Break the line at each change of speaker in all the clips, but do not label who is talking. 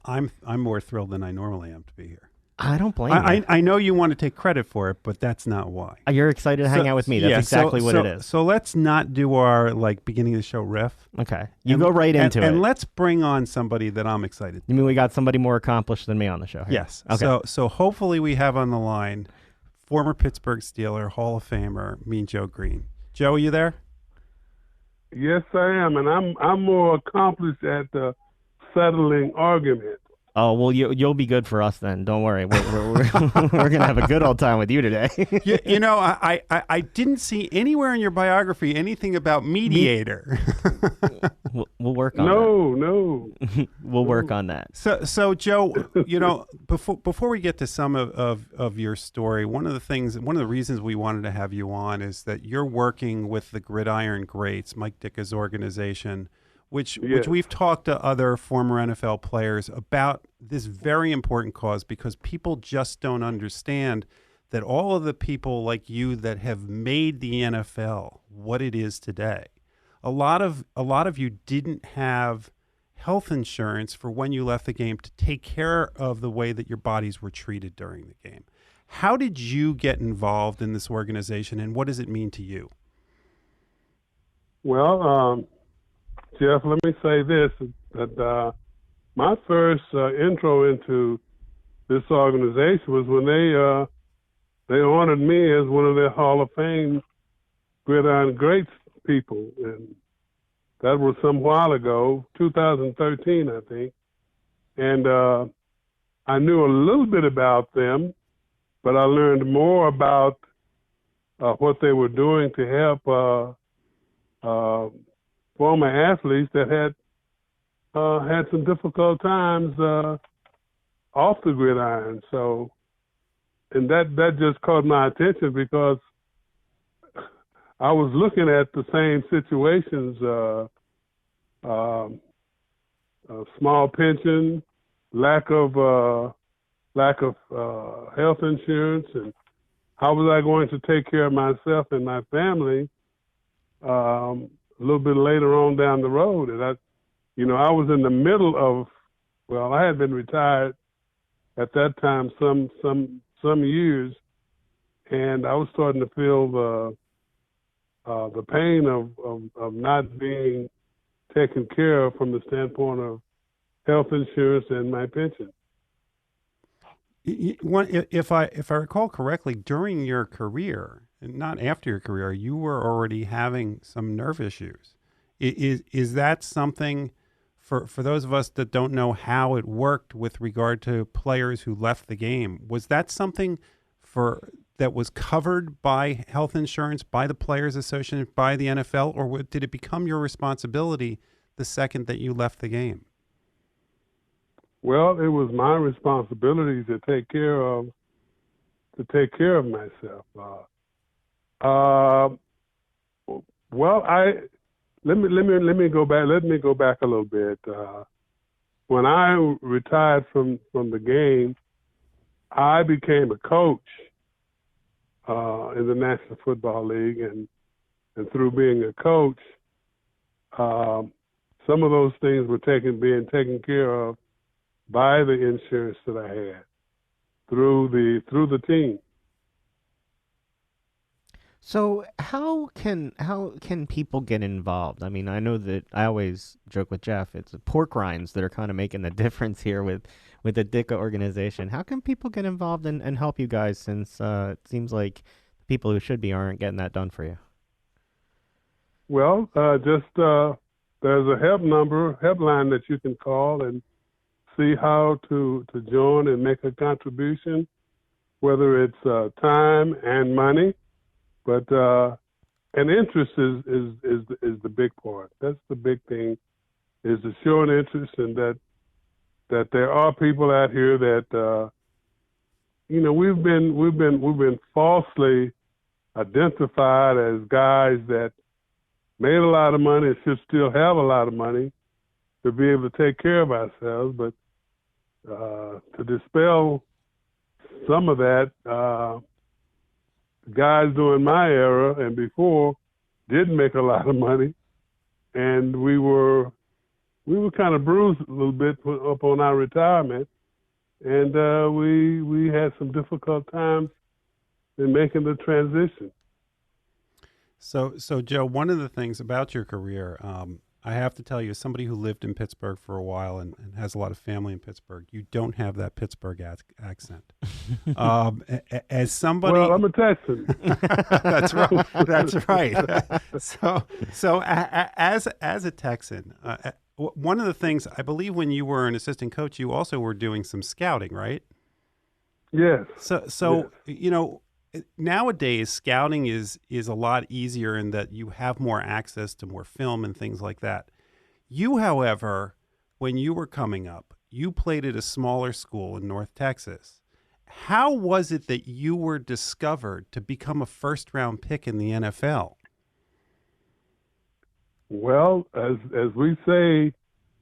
I'm more thrilled than I normally am to be here.
I don't blame you.
I know you want to take credit for it, but that's not why.
You're excited to hang out with me. That's exactly what it is.
So let's not do our beginning of the show riff.
Okay. You go right into it.
And let's bring on somebody that I'm excited.
You mean we got somebody more accomplished than me on the show here?
Yes.
Okay.
So hopefully we have on the line former Pittsburgh Steeler, Hall of Famer, Mean Joe Greene. Joe, are you there?
Yes, I am, and I'm more accomplished at settling arguments.
Oh, well, you'll be good for us then. Don't worry. We're going to have a good old time with you today.
I didn't see anywhere in your biography anything about mediator.
We'll work on
that.
No. We'll work on that.
So Joe, before we get to some of your story, one of the reasons we wanted to have you on is that you're working with the Gridiron Greats, Mike Ditka's organization, which we've talked to other former NFL players about this very important cause, because people just don't understand that all of the people like you that have made the NFL what it is today, a lot of you didn't have health insurance for when you left the game to take care of the way that your bodies were treated during the game. How did you get involved in this organization, and what does it mean to you?
Well, Jeff, let me say this, that my first intro into this organization was when they honored me as one of their Hall of Fame Gridiron Greats people. And that was some while ago, 2013, I think. And I knew a little bit about them, but I learned more about what they were doing to help former athletes that had some difficult times off the gridiron. So, and that just caught my attention because I was looking at the same situations: small pension, lack of health insurance, and how was I going to take care of myself and my family? A little bit later on down the road, and I was in the middle of, I had been retired at that time some years, and I was starting to feel the pain of not being taken care of from the standpoint of health insurance and my pension.
If I recall correctly, during your career, and not after your career, you were already having some nerve issues. Is that something for those of us that don't know how it worked with regard to players who left the game? Was that something that was covered by health insurance, by the Players Association, by the NFL, or did it become your responsibility the second that you left the game?
Well, it was my responsibility to take care of myself. Let me go back. Let me go back a little bit. When I retired from the game, I became a coach in the National Football League, and through being a coach, some of those things were being taken care of by the insurance that I had through the team.
So how can people get involved? I mean, I know that I always joke with Jeff, it's the pork rinds that are kind of making the difference here with the Ditka organization. How can people get involved and help you guys, since it seems like the people who should be aren't getting that done for you?
Well, there's a helpline that you can call and see how to join and make a contribution, whether it's time and money. But an interest is the big part. That's the big thing, is to show an interest in that there are people out here that we've been falsely identified as guys that made a lot of money and should still have a lot of money to be able to take care of ourselves. But to dispel some of that, guys during my era and before didn't make a lot of money, and we were we were kind of bruised a little bit upon our retirement, and we had some difficult times in making the transition.
So Joe, one of the things about your career, I have to tell you, as somebody who lived in Pittsburgh for a while and has a lot of family in Pittsburgh, you don't have that Pittsburgh accent. As somebody,
Well, I'm a Texan.
that's right. That's right. As a Texan, one of the things I believe when you were an assistant coach, you also were doing some scouting, right?
Yes.
So
Yes.
you know, nowadays scouting is a lot easier in that you have more access to more film and things like that. You, however, when you were coming up, you played at a smaller school in North Texas. How was it that you were discovered to become a first-round pick in the NFL?
Well, as we say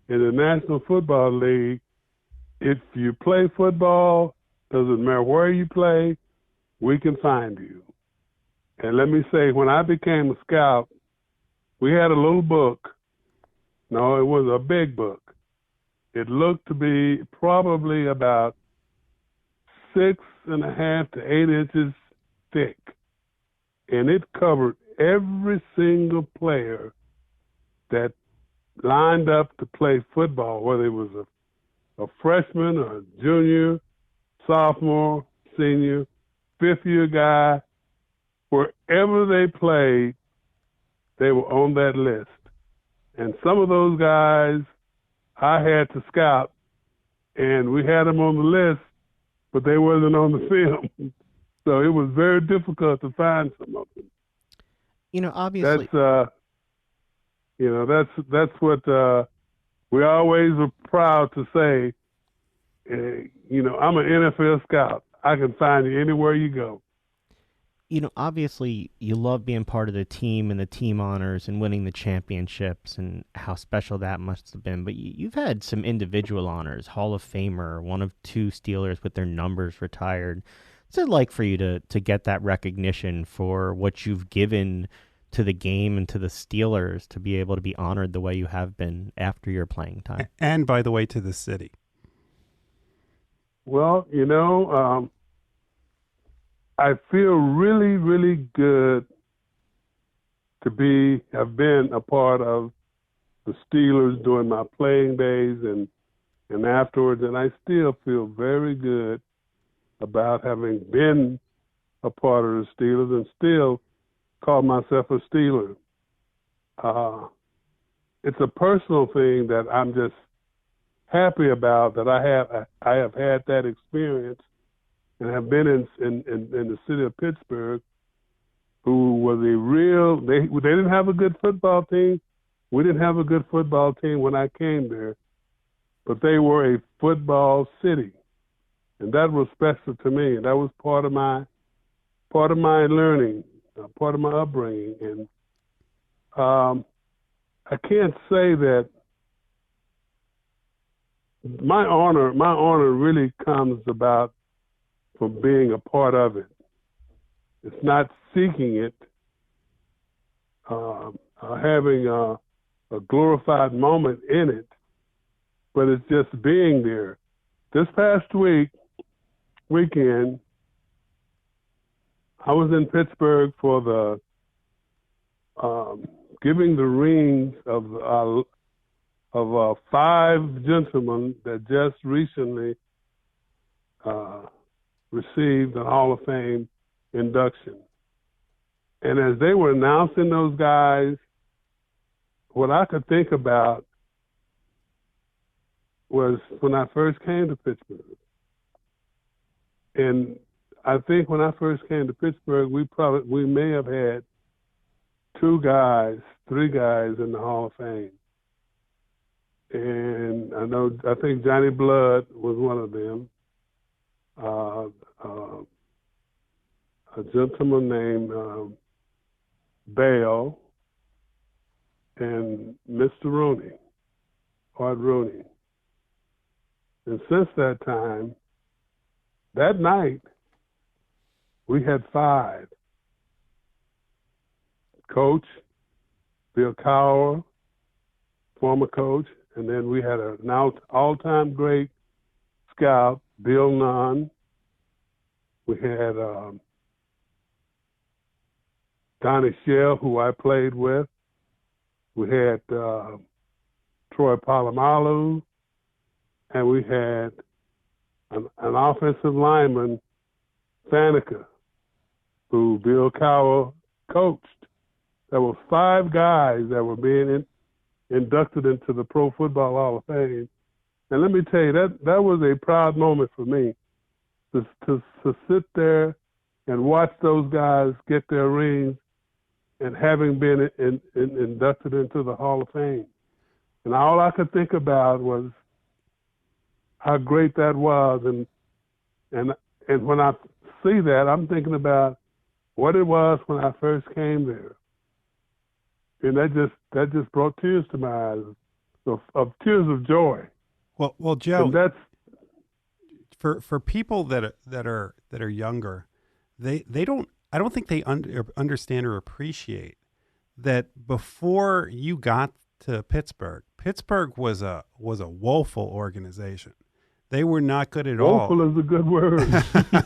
in the National Football League, if you play football, doesn't matter where you play, we can find you. And let me say, when I became a scout, we had a little book. No, it was a big book. It looked to be probably about 6.5 to 8 inches thick. And it covered every single player that lined up to play football, whether it was a freshman or a junior, sophomore, senior, fifth-year guy, wherever they played, they were on that list. And some of those guys I had to scout, and we had them on the list, but they wasn't on the film. So it was very difficult to find some of them.
Obviously,
That's what we always were proud to say. I'm an NFL scout. I can find you anywhere you go.
Obviously you love being part of the team and the team honors and winning the championships and how special that must have been. But you've had some individual honors, Hall of Famer, one of two Steelers with their numbers retired. What's it like for you to get that recognition for what you've given to the game and to the Steelers to be able to be honored the way you have been after your playing time?
And by the way, to the city.
Well, I feel really, really good to have been a part of the Steelers during my playing days and afterwards, and I still feel very good about having been a part of the Steelers and still call myself a Steeler. It's a personal thing that I'm just happy about, that I have had that experience and have been in the city of Pittsburgh, who was they didn't have a good football team. We didn't have a good football team when I came there, but they were a football city, and that was special to me. And that was part of my learning, part of my upbringing. And I can't say that my honor really comes about from being a part of it. It's not seeking it, having a glorified moment in it, but it's just being there. This past weekend, I was in Pittsburgh for the giving the rings of 5 gentlemen that just recently received an Hall of Fame induction. And as they were announcing those guys, what I could think about was when I first came to Pittsburgh. And I think when I first came to Pittsburgh, we may have had 3 guys in the Hall of Fame. And I think Johnny Blood was one of them. A gentleman named Bale and Mr. Rooney, Art Rooney. And since that time, that night, we had 5. Coach, Bill Cowher, former coach, And then we had an all-time great scout, Bill Nunn. We had Donnie Shell, who I played with. We had Troy Polamalu, and we had an offensive lineman, Faneca, who Bill Cowell coached. There were 5 guys that were being inducted into the Pro Football Hall of Fame. And let me tell you, that was a proud moment for me to sit there and watch those guys get their rings and having been inducted into the Hall of Fame. And all I could think about was how great that was. And when I see that, I'm thinking about what it was when I first came there. And that just brought tears to my eyes, of tears of joy.
Well, Joe,
and that's
for people that are younger, they don't. I don't think they understand or appreciate that before you got to Pittsburgh was a woeful organization. They were not good at all.
Woeful is a good word.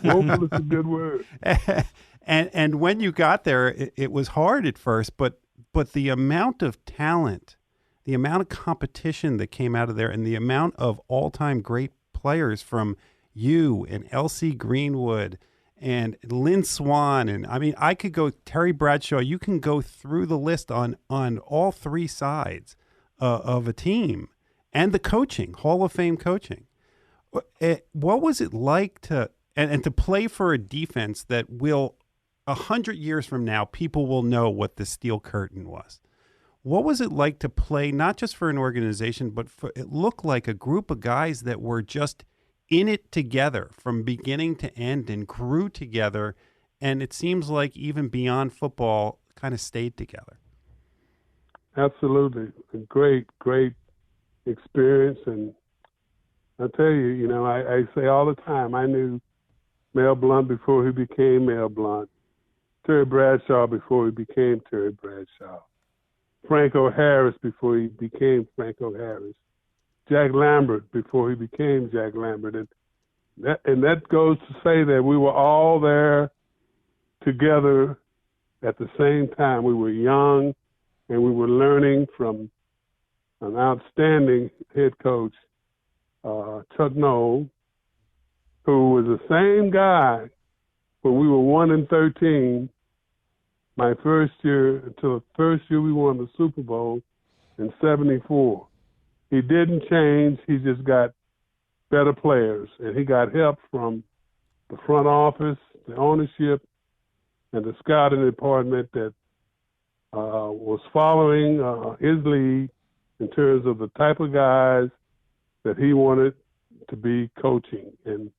Woeful is a good word.
And when you got there, it was hard at first, but the amount of talent, the amount of competition that came out of there, and the amount of all-time great players from you and L.C. Greenwood and Lynn Swan, and I mean, I could go Terry Bradshaw. You can go through the list on all 3 sides of a team, and the coaching, Hall of Fame coaching. What was it like to play for a defense that will 100 years from now, people will know what the Steel Curtain was? What was it like to play not just for an organization, but it looked like a group of guys that were just in it together from beginning to end and grew together, and it seems like even beyond football kind of stayed together?
Absolutely. A great experience. And I tell you, I say all the time, I knew Mel Blount before he became Mel Blount, Terry Bradshaw before he became Terry Bradshaw, Franco Harris before he became Franco Harris, Jack Lambert before he became Jack Lambert. And that goes to say that we were all there together at the same time. We were young, and we were learning from an outstanding head coach, Chuck Noll, who was the same guy when we were 1-13 my first year until the first year we won the Super Bowl in '74. He didn't change. He just got better players, and he got help from the front office, the ownership, and the scouting department that was following his lead in terms of the type of guys that he wanted to be coaching. And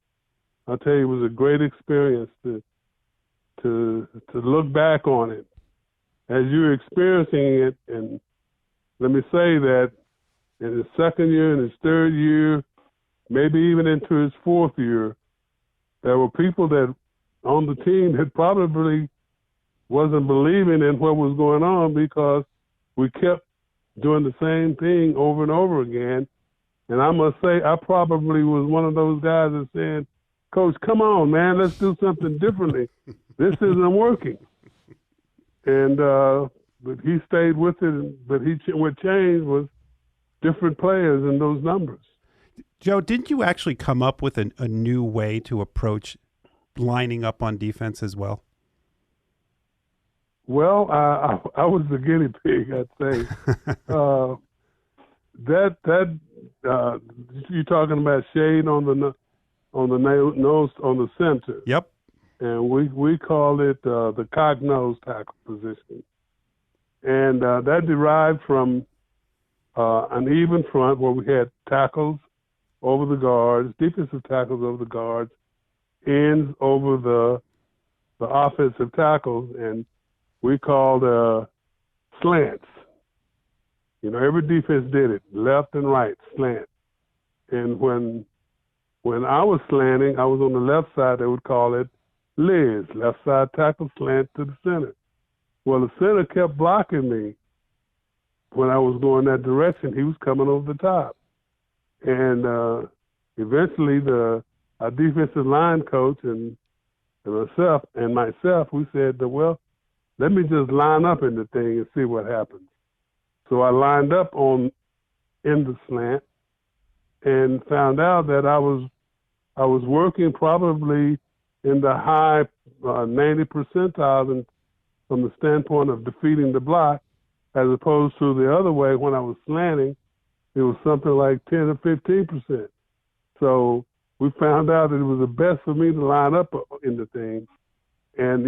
I'll tell you, it was a great experience to look back on it as you're experiencing it. And let me say that in his second year, in his third year, maybe even into his fourth year, there were people that on the team that probably wasn't believing in what was going on because we kept doing the same thing over and over again. And I must say, I probably was one of those guys that said, "Coach, come on, man, let's do something differently. This isn't working." And but he stayed with it. But what changed was different players in those numbers.
Joe, didn't you actually come up with a new way to approach lining up on defense as well?
Well, I was the guinea pig, I'd say. You're talking about shade on the nose on the center.
Yep.
And we call it the cock nose tackle position, and that derived from an even front where we had tackles over the guards, defensive tackles over the guards, ends over the offensive tackles, and we called slants. Every defense did it, left and right, slant. And when I was slanting, I was on the left side, they would call it Liz, left side tackle slant to the center. Well, the center kept blocking me. when I was going that direction, he was coming over the top. And eventually, our defensive line coach and myself, we said that, well, let me just line up in the thing and see what happens. So I lined up in the slant and found out that I was working probably in the high 90 percentile from the standpoint of defeating the block, as opposed to the other way when I was slanting, it was something like 10 or 15%. So we found out that it was the best for me to line up in the thing. And,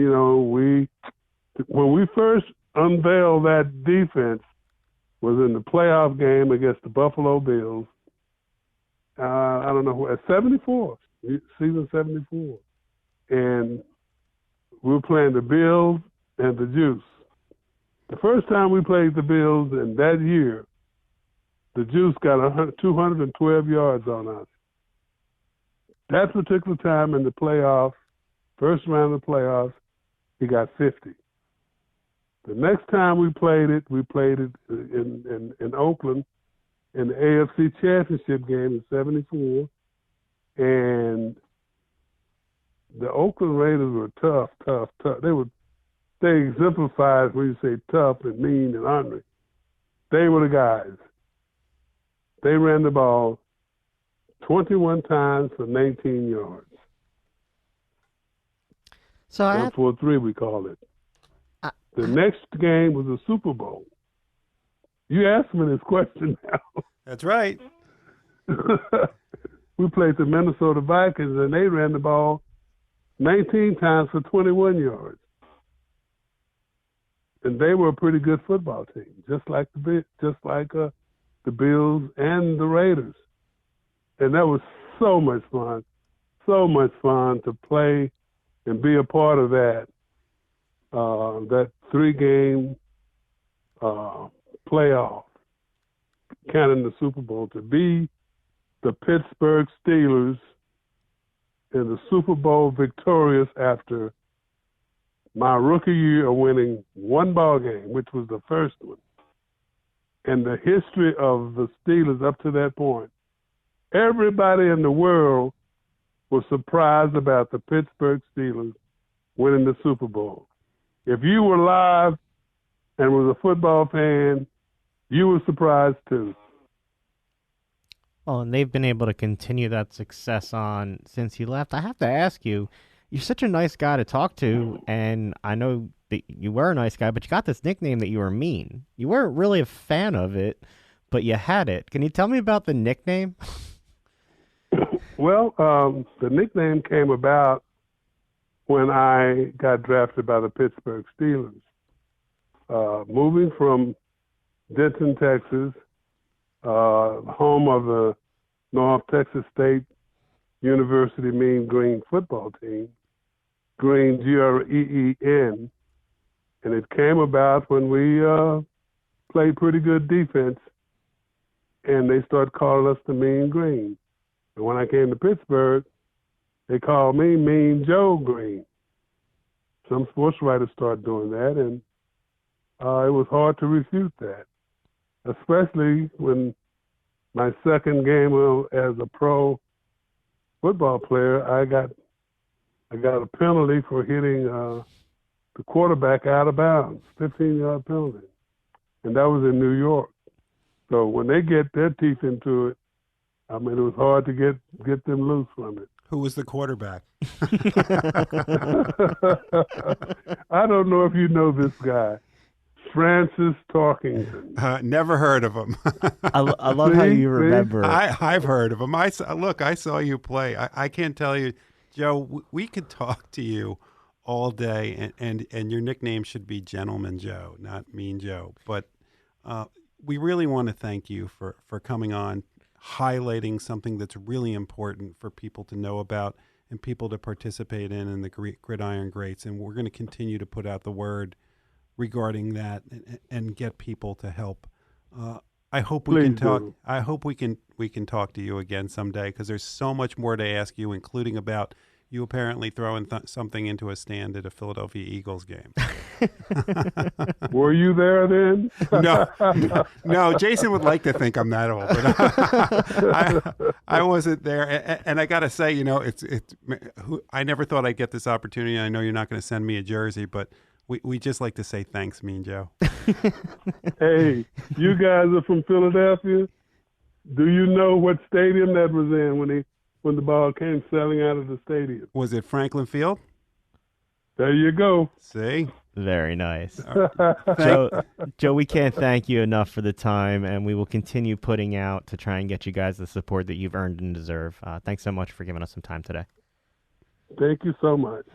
when we first unveiled that defense was in the playoff game against the Buffalo Bills. I don't know, at 74, season 74. And we were playing the Bills and the Juice. The first time we played the Bills in that year, the Juice got 212 yards on us. That particular time in the playoffs, first round of the playoffs, he got 50. The next time we played it in Oakland in the AFC Championship game in 74. And the Oakland Raiders were tough. They exemplified when you say tough and mean and ornery. They were the guys. They ran the ball 21 times for 19 yards.
So
1-4-3, we call it. The next game was the Super Bowl. You asked me this question now.
That's right.
We played the Minnesota Vikings, and they ran the ball 19 times for 21 yards. And they were a pretty good football team, just like the Bills and the Raiders. And that was so much fun to play and be a part of that. That 3-game playoff, counting the Super Bowl, to be the Pittsburgh Steelers in the Super Bowl victorious after my rookie year of winning one ball game, which was the first one. And the history of the Steelers up to that point, everybody in the world was surprised about the Pittsburgh Steelers winning the Super Bowl. If you were live and was a football fan, you were surprised too.
Oh, and they've been able to continue that success on since he left. I have to ask you, you're such a nice guy to talk to, and I know that you were a nice guy, but you got this nickname that you were mean. You weren't really a fan of it, but you had it. Can you tell me about the nickname?
Well, the nickname came about when I got drafted by the Pittsburgh Steelers. Moving from Denton, Texas, home of the North Texas State University Mean Green football team, Greene, Green, and it came about when we played pretty good defense, and they started calling us the Mean Green. And when I came to Pittsburgh, they called me Mean Joe Greene. Some sports writers started doing that, and it was hard to refute that, especially when my second game as a pro football player, I got a penalty for hitting the quarterback out of bounds, 15-yard penalty, and that was in New York. So when they get their teeth into it, I mean, it was hard to get them loose from it.
Who was the quarterback?
I don't know if you know this guy, Francis Tarkington.
Never heard of him.
I love how you remember.
I've heard of him. I saw you play. I can't tell you, Joe. We could talk to you all day, and your nickname should be Gentleman Joe, not Mean Joe. But we really want to thank you for coming on, highlighting something that's really important for people to know about and people to participate in the Gridiron Greats. And we're going to continue to put out the word regarding that and get people to help. I hope we can talk. I hope we can talk to you again someday, because there's so much more to ask you, including about You apparently throwing something into a stand at a Philadelphia Eagles game.
Were you there then?
No. Jason would like to think I'm that old, but I wasn't there. And I got to say, you know, I never thought I'd get this opportunity. I know you're not going to send me a jersey, but we just like to say thanks, me and Joe.
Hey, you guys are from Philadelphia. Do you know what stadium that was in when the ball came sailing out of the stadium?
Was it Franklin Field?
There you go.
See?
Very nice. Joe, we can't thank you enough for the time, and we will continue putting out to try and get you guys the support that you've earned and deserve. Thanks so much for giving us some time today.
Thank you so much.